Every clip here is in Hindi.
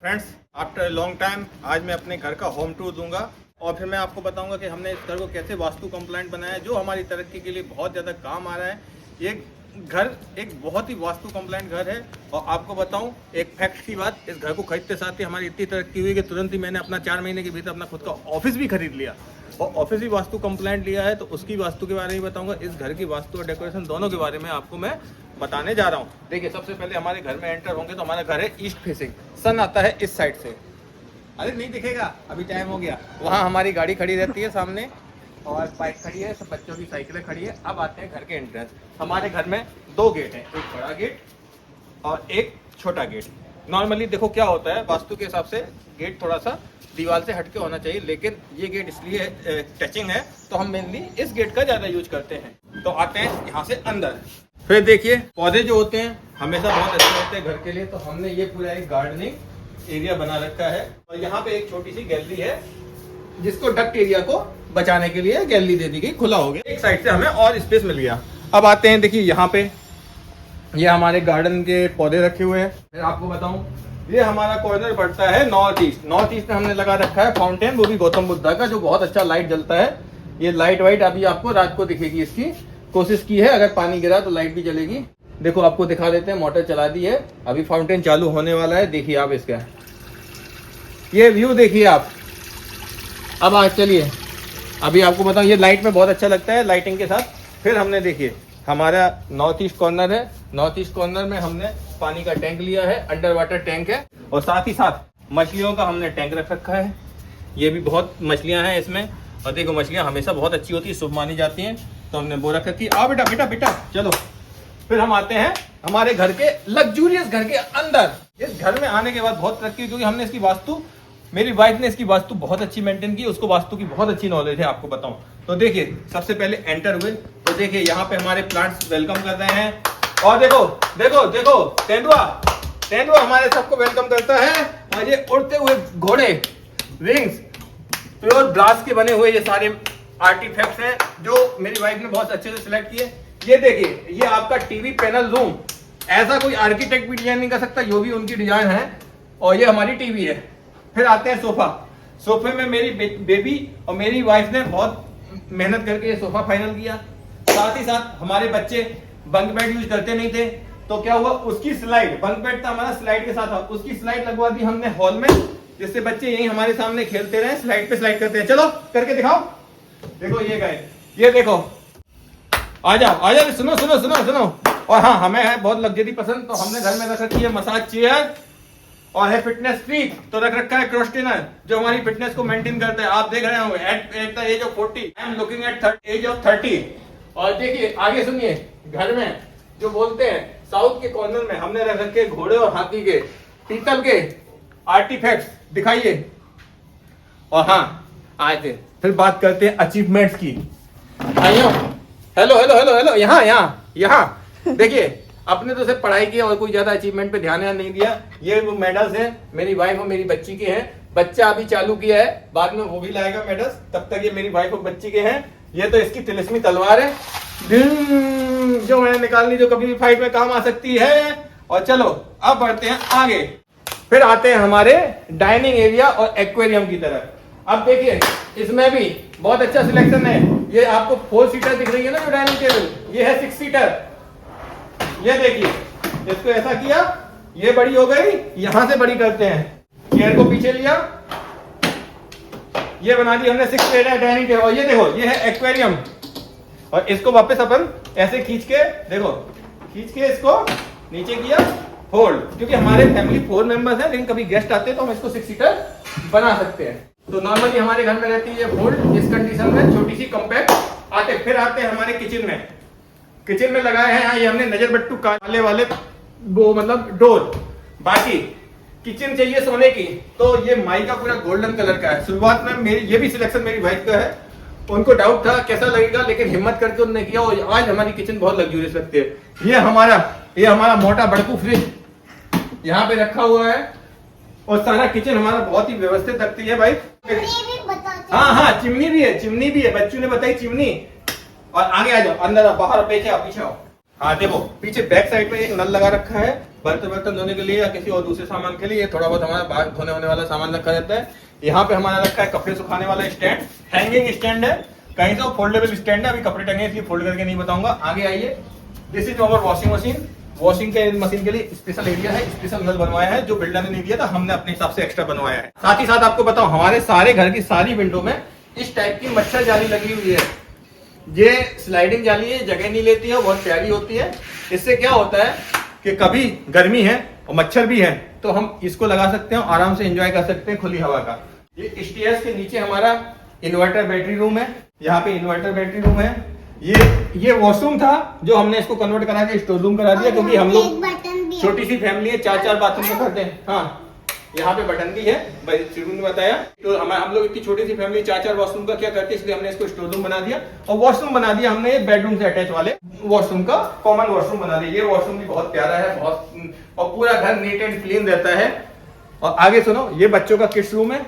फ्रेंड्स, आफ्टर लॉन्ग टाइम आज मैं अपने घर का होम टूर दूंगा और फिर मैं आपको बताऊंगा कि हमने इस घर को कैसे वास्तु कंप्लायंट बनाया है, जो हमारी तरक्की के लिए बहुत ज़्यादा काम आ रहा है। ये घर एक बहुत ही वास्तु कंप्लायंट घर है। और आपको बताऊं एक फैक्ट की बात, इस घर को खरीदते साथ ही हमारी इतनी तरक्की हुई कि तुरंत ही मैंने अपना 4 महीने के भीतर अपना खुद का ऑफिस भी खरीद लिया और ऑफिस भी वास्तु कंप्लायंट लिया है। तो उसकी वास्तु के बारे में बताऊंगा, इस घर की वास्तु और डेकोरेशन दोनों के बारे में आपको मैं बताने जा रहा हूँ। देखिए, सबसे पहले हमारे घर में एंटर होंगे तो हमारा घर है ईस्ट फेसिंग, सन आता है इस साइड से। अरे नहीं दिखेगा, अभी टाइम हो गया। वहाँ हमारी गाड़ी खड़ी रहती है सामने और बाइक खड़ी है, सब बच्चों की साइकिलें खड़ी है। अब आते हैं घर के एंट्रेंस। हमारे घर में 2 गेट हैं, एक बड़ा गेट और एक छोटा गेट। नॉर्मली देखो क्या होता है, वास्तु के हिसाब से गेट थोड़ा सा दीवार से हटके होना चाहिए, लेकिन ये गेट इसलिए टचिंग है तो हम मेनली इस गेट का ज्यादा यूज करते हैं। तो आते हैं यहाँ से अंदर। फिर देखिए, पौधे जो होते हैं हमेशा बहुत अच्छे होते हैं घर के लिए, तो हमने ये पूरा एक गार्डनिंग एरिया बना रखा है। और यहाँ पे एक छोटी सी गैलरी है जिसको डक्ट एरिया को बचाने के लिए गैलरी दे दी गई, खुला हो गया। एक साइड से हमें और स्पेस मिल गया। अब आते हैं, देखिए यहाँ पे ये हमारे गार्डन के पौधे रखे हुए हैं। फिर आपको बताऊं, ये हमारा कॉर्नर पड़ता है नॉर्थ ईस्ट। नॉर्थ ईस्ट में हमने लगा रखा है फाउंटेन, वो भी गौतम बुद्धा का, जो बहुत अच्छा लाइट जलता है। ये लाइट वाइट अभी आपको रात को दिखेगी, इसकी कोशिश की है, अगर पानी गिरा तो लाइट भी जलेगी। देखो आपको दिखा देते हैं, मोटर चला दी है, अभी फाउंटेन चालू होने वाला है। देखिए आप इसका ये व्यू देखिए आप। अब आज चलिए, अभी आपको बताऊं, ये लाइट में बहुत अच्छा लगता है लाइटिंग के साथ। फिर हमने देखिए हमारा नॉर्थ ईस्ट कॉर्नर है, नॉर्थ ईस्ट कॉर्नर में हमने पानी का टैंक लिया है, अंडर वाटर टैंक है। और साथ ही साथ मछलियों का हमने टैंक रख रखा है। ये भी बहुत मछलियां हैं इसमें, और देखो मछलियां हमेशा बहुत अच्छी होती है, शुभ मानी जाती हैं, तो हमने वो रख रखी। आओ बेटा बेटा बेटा चलो। फिर हम आते हैं हमारे घर के लग्जूरियस घर के अंदर। इस घर में आने के बाद बहुत तरक्की, क्योंकि हमने इसकी वास्तु, मेरी वाइफ ने इसकी वास्तु बहुत अच्छी मेंटेन की, उसको वास्तु की बहुत अच्छी नॉलेज है। आपको बताऊं तो देखिए, सबसे पहले एंटर हुए तो देखिए यहाँ पे हमारे प्लांट्स वेलकम कर रहे हैं। और देखो देखो देखो, तेंदुआ हमारे सबको वेलकम करता है। और ये उड़ते हुए घोड़े, विंग्स, प्योर ग्लास के बने हुए ये सारे आर्टिफैक्ट्स हैं, जो मेरी वाइफ ने बहुत अच्छे से सिलेक्ट किए। ये देखिए, ये आपका टीवी पैनल रूम, ऐसा कोई आर्किटेक्ट भी डिजाइन नहीं कर सकता, जो भी उनकी डिजाइन है। और ये हमारी टीवी है। फिर आते हैं सोफा। सोफे में मेरी बेबी और मेरी वाइफ ने बहुत मेहनत करके ये सोफा फाइनल किया। साथ ही साथ हमारे बच्चे बंक बेड यूज करते नहीं थे, तो क्या हुआ, उसकी स्लाइड, बंक बेड था हमारा, स्लाइड के साथ था, उसकी स्लाइड लगवा दी हमने हॉल में, जिससे बच्चे यही हमारे सामने खेलते रहे, स्लाइड पे स्लाइड करते हैं। चलो करके दिखाओ। देखो ये गए, ये देखो, आ जाओ, सुनो सुनो सुनो सुनो। और हाँ, हमें है बहुत लग्जरी पसंद, तो हमने घर में रख रखी है मसाज चेयर और है फिटनेस फ्रीक, तो रख रखा है क्रॉस ट्रेनर, जो हमारी फिटनेस को मेंटेन करते हैं। आप देख रहे होंगे at the age of 40, I am looking at age of 30। और देखिए आगे सुनिए, घर में जो बोलते हैं साउथ के कॉर्नर में हमने रख रखे घोड़े और हाथी के पीतल के आर्टिफैक्ट्स, दिखाइए। और हाँ, आए थे, फिर बात करते हैं अचीवमेंट्स की। आइयो, हेलो हेलो हेलो हेलो, यहाँ देखिए, अपने तो सिर्फ पढ़ाई की और कोई ज्यादा अचीवमेंट पे ध्यान नहीं दिया। ये वो मेडल्स हैं, मेरी वाइफ और मेरी बच्ची के हैं। बच्चा अभी चालू किया है, बाद में वो भी लाएगा मेडल्स, तब तक ये मेरी वाइफ और बच्ची के हैं। ये तो इसकी तिलिस्मी तलवार है, जो मैंने निकाल ली, जो कभी भी फाइट में काम आ सकती है। और चलो अब बढ़ते हैं आगे। फिर आते हैं हमारे डाइनिंग एरिया और एक्वेरियम की तरफ। अब देखिए, इसमें भी बहुत अच्छा सिलेक्शन है। ये आपको 4 सीटर दिख रही है ना जो डाइनिंग टेबल, ये है 6 सीटर। ये देखिए, इसको ऐसा किया, ये बड़ी हो गई, यहां से बड़ी करते हैं, चेयर को पीछे लिया, ये बना दी हमने 6 सीटर डाइनिंग टेबल। और ये देखो, ये है एक्वेरियम, और इसको वापस अपन ऐसे खींच के, देखो खींच के इसको नीचे किया, होल्ड, क्योंकि हमारे फैमिली 4 मेंबर्स हैं, लेकिन कभी गेस्ट आते हैं तो हम इसको 6 सीटर बना सकते हैं। तो नॉर्मली हमारे घर में रहती है होल्ड, इस कंडीशन में छोटी सी कॉम्पैक्ट आते। फिर आते हैं हमारे किचन में। किचन में लगाए हैं यहाँ ये हमने नजर बट्टू काले वाले वो मतलब डोर। बाकी किचन चाहिए सोने की, तो ये माई का पूरा गोल्डन कलर का है। शुरुआत में मेरी ये भी सिलेक्शन मेरी वाइफ का है, उनको डाउट था कैसा लगेगा, लेकिन हिम्मत करके उन्होंने किया और आज हमारी किचन बहुत लग्जूरियस लगती है। ये हमारा मोटा बड़कू फ्रिज यहाँ पे रखा हुआ है, और सारा किचन हमारा बहुत ही व्यवस्थित रखती है भाई। हाँ, चिमनी भी है, बच्चों ने बताई चिमनी। और आगे आ जाओ, अंदर बाहर, पीछे आओ। हाँ देखो, पीछे बैक साइड में एक नल लगा रखा है, बर्तन धोने के लिए या किसी और दूसरे सामान के लिए थोड़ा बहुत हमारा बाहर धोने होने वाला सामान रखा रहता है। यहाँ पे हमारा रखा है कपड़े सुखाने वाला स्टैंड, हैंगिंग स्टैंड है, कहीं से फोल्डेबल स्टैंड है। अभी कपड़े टंगे इसलिए फोल्ड करके नहीं बताऊंगा। आगे आइए, this is our washing machine. Washing के मशीन के लिए स्पेशल एरिया है, स्पेशल नल बनवाया है, जो बिल्डर ने नहीं दिया था, हमने अपने हिसाब से एक्स्ट्रा बनवाया है। साथ ही साथ आपको बताऊं, हमारे सारे घर की सारी विंडो में इस टाइप की मच्छर जाली लगी हुई है। ये स्लाइडिंग जाली है, जगह नहीं लेती है, बहुत प्यारी होती है। इससे क्या होता है कि कभी गर्मी है और मच्छर भी है तो हम इसको लगा सकते हैं, आराम से एंजॉय कर सकते हैं खुली हवा का। ये स्टेयर्स के नीचे हमारा इन्वर्टर बैटरी रूम है, यहाँ पे इन्वर्टर बैटरी रूम है। ये वॉशरूम था जो हमने इसको कन्वर्ट करा के स्टोर रूम करा दिया, क्योंकि हम लोग छोटी सी फैमिली है, 4 बाथरूम में करते हैं। हाँ, यहाँ पे बटन भी है, भाई शुरू में बताया। तो हम लोग इतनी छोटी सी फैमिली 4 वॉशरूम का क्या करते हैं, इसलिए हमने इसको स्टोर रूम बना दिया और वॉशरूम बना दिया हमने बेडरूम से अटैच वाले वॉशरूम का कॉमन वॉशरूम बना दिया। ये वॉशरूम भी बहुत प्यारा है, बहुत, और पूरा घर नीट एंड क्लीन रहता है। और आगे सुनो, ये बच्चों का किड्स रूम है,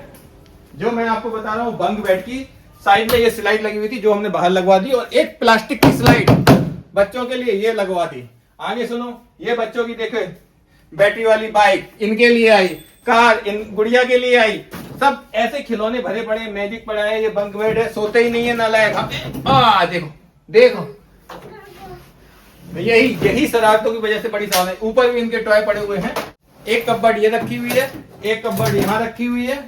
जो मैं आपको बता रहा हूँ बंक बेड की साइड में ये स्लाइड लगी हुई थी, जो हमने बाहर लगवा दी, और एक प्लास्टिक की स्लाइड बच्चों के लिए ये लगवा दी। आगे सुनो, ये बच्चों की देखे बैटरी वाली बाइक इनके लिए आई, कार इन गुड़िया के लिए आई, सब ऐसे खिलौने भरे पड़े, मैजिक पड़ा है। ये बंक बेड है, सोते ही नहीं है नालायक। देखो देखो, यही शरारतों की वजह से बड़ी सवाल है। ऊपर भी इनके टॉय पड़े हुए हैं। एक कपबोर्ड ये रखी हुई है, एक कपबोर्ड यहाँ रखी हुई है,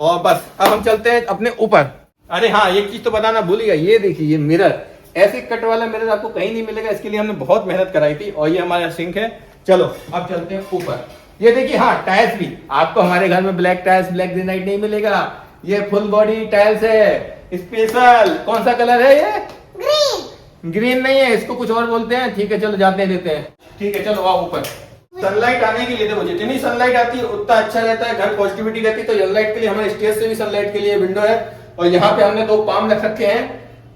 और बस अब हम चलते हैं अपने ऊपर। अरे हाँ, एक चीज तो बताना भूल गया, ये देखिए ये मिरर, ऐसे कट वाला मिरर आपको कहीं नहीं मिलेगा, इसके लिए हमने बहुत मेहनत कराई थी। और ये हमारा सिंक है। चलो अब चलते हैं ऊपर। ये देखिए, हाँ टाइल्स भी आपको हमारे घर में ब्लैक टाइल्स, ब्लैक ग्रेनाइट नहीं मिलेगा, ये फुल बॉडी टाइल्स है, स्पेशल। कौन सा कलर है ये? ग्रीन। ग्रीन नहीं है, इसको कुछ और बोलते हैं। ठीक है चलो जाते हैं, देते हैं। ठीक है चलो आओ ऊपर। सनलाइट आने के लिए देखो, जितनी सनलाइट आती है उतना अच्छा रहता है, घर पॉजिटिविटी रहती है। तो सनलाइट के लिए हमारे स्टेज से भी सनलाइट के लिए विंडो है, और यहाँ पे हमने 2 पाम रख रखे हैं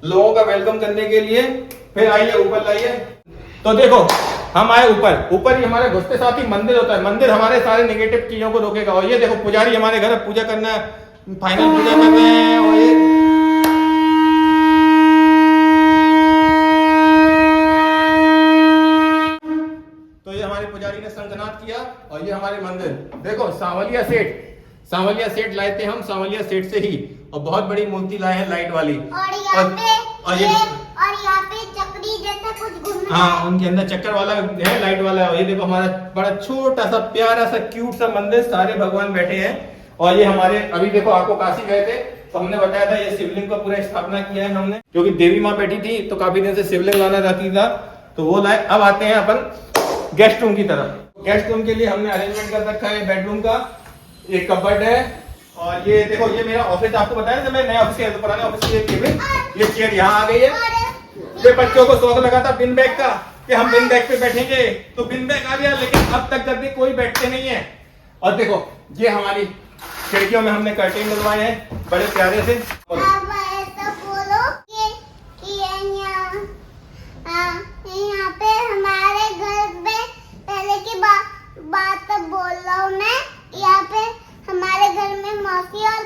लोगों का वेलकम करने के लिए। फिर आइए ऊपर लाइए, तो देखो हम आए ऊपर। ऊपर ही हमारे घुसते साथ ही मंदिर होता है, मंदिर हमारे सारे नेगेटिव चीजों को रोकेगा। और ये देखो पुजारी हमारे घर पूजा करना, फाइनल पूजा कर रहे हैं। और ये हमारे पुजारी ने शंखनाद किया। और ये हमारे मंदिर देखो, सांवलिया सेठ लाए थे हम, सांवलिया सेठ से ही, और बहुत बड़ी मूर्ति लाए हैं लाइट वाली। और यहाँ पे चक्री जैसा कुछ घूमना, हाँ उनके अंदर चक्कर वाला है, लाइट वाला। और ये देखो हमारा बड़ा छोटा सा प्यारा सा क्यूट सा मंदिर, सारे भगवान बैठे हैं। और ये हमारे, अभी देखो आपको काशी गए थे तो हमने बताया था, ये शिवलिंग का पूरा स्थापना किया है हमने, क्योंकि देवी माँ बैठी थी तो काफी दिन से शिवलिंग लाना रहती था, तो वो लाए। अब आते हैं अपन गेस्ट रूम की तरफ। गेस्ट रूम के लिए हमने अरेंजमेंट कर रखा है बेडरूम का। एक कबर्ड है, और ये देखो ये मेरा ऑफिस, आपको बताया जब मैं नया ऑफिस गया तो पुराने ऑफिस की केबिन, ये चेयर यहाँ आ गई है। ये बच्चों को शौक लगा था बिन बैग का कि हम बिन बैग पे बैठेंगे, तो बिन बैग आ गया, लेकिन अब तक कभी कोई बैठते नहीं है। और देखो ये हमारी खिड़कियों में हमने कर्टेन लगवाए हैं बड़े प्यारे से। यहाँ पे हमारे घर में पहले की बात बोल रहा हूँ मैं, यहाँ पे हमारे घर में मौसी और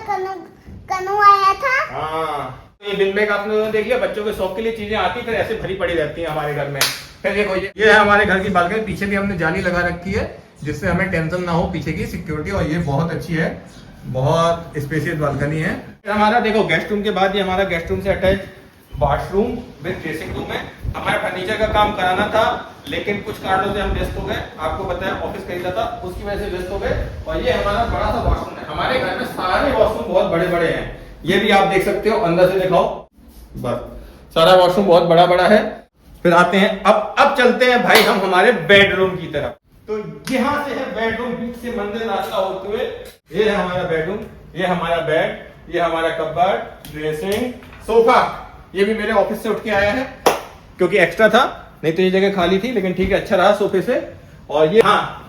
कनू आया था। हाँ, ये बिन बैग आपने देख लिया, बच्चों के शौक के लिए चीजें आती फिर ऐसे भरी पड़ी रहती हैं हमारे घर में। फिर देखो ये है हमारे घर की बालकनी, पीछे भी हमने जाली लगा रखी है जिससे हमें टेंशन ना हो पीछे की सिक्योरिटी, और ये बहुत अच्छी है, बहुत स्पेशियस बालकनी है। हमारा देखो गेस्ट रूम के बाद ये हमारा गेस्ट रूम से attach washroom with dressing room है। हमारा फर्नीचर का काम कराना था, लेकिन कुछ कारणों से हम व्यस्त हो गए, आपको बताया ऑफिस खरीदा था उसकी वजह से व्यस्त हो गए। और ये हमारा बड़ा सा वॉशरूम है, हमारे घर में सारे वॉशरूम बहुत बड़े बड़े हैं, ये भी आप देख सकते हो, अंदर से दिखाओ, बस सारा वॉशरूम बहुत बड़ा बड़ा है। फिर आते हैं अब चलते हैं भाई हम हमारे बेडरूम की तरफ। तो यहाँ से है बेडरूम, बीच से मंदिर रास्ता होते हुए ये है हमारा बेडरूम, ये हमारा बेड, ये हमारा कबर्ड, ड्रेसिंग, सोफा, ये भी मेरे ऑफिस से उठ के आया है क्योंकि एक्स्ट्रा था, नहीं तो ये जगह खाली थी, लेकिन ठीक है अच्छा रहा सोफे से। और ये हाँ,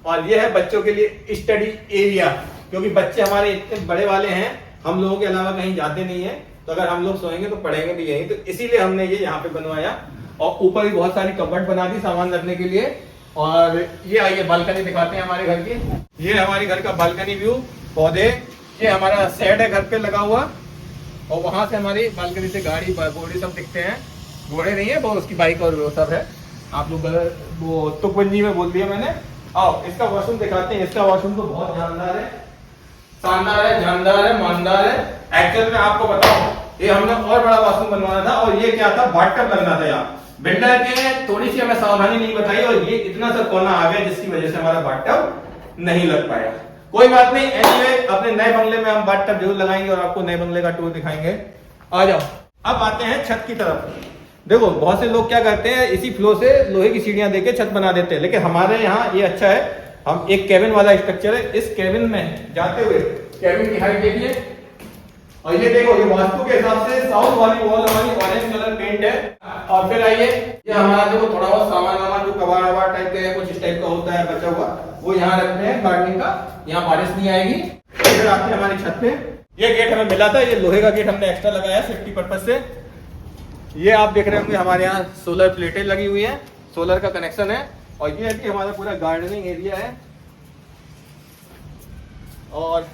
और ये है बच्चों के लिए स्टडी एरिया, क्योंकि बच्चे हमारे इतने बड़े वाले हैं, हम लोगों के अलावा कहीं जाते नहीं है, तो अगर हम लोग सोएंगे तो पढ़ेंगे भी यहीं, तो इसीलिए हमने ये यहाँ पे बनवाया। और ऊपर भी बहुत सारी कबर्ड बना दी सामान रखने के लिए। और ये आइए बालकनी दिखाते हैं हमारे घर की, ये हमारे घर का बालकनी व्यू, पौधे, ये हमारा शेड है घर पे लगा हुआ, और वहां से हमारी बालकनी से गाड़ी घोड़े सब दिखते हैं, घोड़े नहीं है वो उसकी बाइक और वो सब है। आप लोग गलत वो तुकबंजी में बोल दिया मैंने। आओ इसका वॉशरूम दिखाते हैं। इसका वॉशरूम तो बहुत शानदार है, शानदार है, जानदार है, मानदार है। एक्चुअल में आपको बताऊं, ये हमने और बड़ा वॉशरूम बनवाना था और ये क्या था, बाथटब लगना था यहाँ। बिल्डर के थोड़ी सी हमें सावधानी नहीं बताई और ये इतना सा कोना आ गया जिसकी वजह से हमारा बाथटब नहीं लग पाया। कोई बात नहीं, एनीवे अपने नए बंगले में हम बाथटब जरूर लगाएंगे और आपको नए बंगले का टूर दिखाएंगे। आ जाओ, अब आते हैं छत की तरफ। देखो बहुत से लोग क्या करते हैं, इसी फ्लोर से लोहे की सीढ़ियां देके छत बना देते हैं, लेकिन हमारे यहाँ ये अच्छा है, हम एक केबिन वाला स्ट्रक्चर है। इस केबिन में जाते हुए केबिन की हाइट देखिए और ये देखो, ये वास्तु के हिसाब से साउथ वाली वॉल हमारी ऑरेंज कलर पेंट है। और फिर आइए, ये हमारा देखो थोड़ा बहुत सामान वामान जो कबाड़ वबाड़ टाइप का है, कुछ इस टाइप का होता है बचा हुआ, वो यहाँ रखते हैं गार्डनिंग का, यहाँ बारिश नहीं आएगी। फिर आते हैं हमारी छत पे। ये गेट हमें मिला था, ये लोहे का गेट हमने एक्स्ट्रा लगाया सेफ्टी पर्पज से। ये आप देख रहे होंगे हमारे यहाँ सोलर प्लेटें लगी हुई है, सोलर का कनेक्शन है। और ये है कि हमारा पूरा गार्डनिंग एरिया है और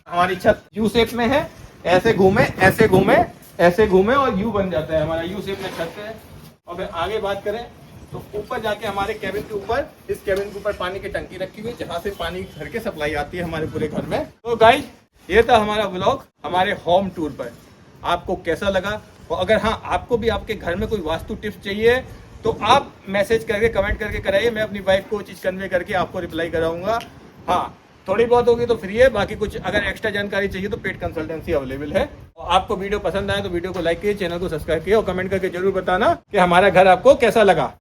हमारी छत यू शेप में है, ऐसे घूमे ऐसे घूमे ऐसे घूमे और यू बन जाता है, हमारा यू शेप में छत है। और फिर आगे बात करें तो ऊपर जाके हमारे केबिन के ऊपर, इस केबिन के ऊपर पानी की टंकी रखी हुई है जहाँ से पानी घर के सप्लाई आती है हमारे पूरे घर में। तो गाइस ये था हमारा व्लॉग हमारे होम टूर पर। आपको कैसा लगा? और अगर हाँ आपको भी आपके घर में कोई वास्तु टिप्स चाहिए तो आप मैसेज करके कमेंट करके कराइए, मैं अपनी वाइफ को वो चीज़ कन्वे करके आपको रिप्लाई कराऊंगा। हाँ थोड़ी बहुत होगी तो फ्री है, बाकी कुछ अगर एक्स्ट्रा जानकारी चाहिए तो पेड कंसल्टेंसी अवेलेबल है। और आपको वीडियो पसंद आए तो वीडियो को लाइक कीजिए, चैनल को सब्सक्राइब कीजिए और कमेंट करके जरूर बताना कि हमारा घर आपको कैसा लगा।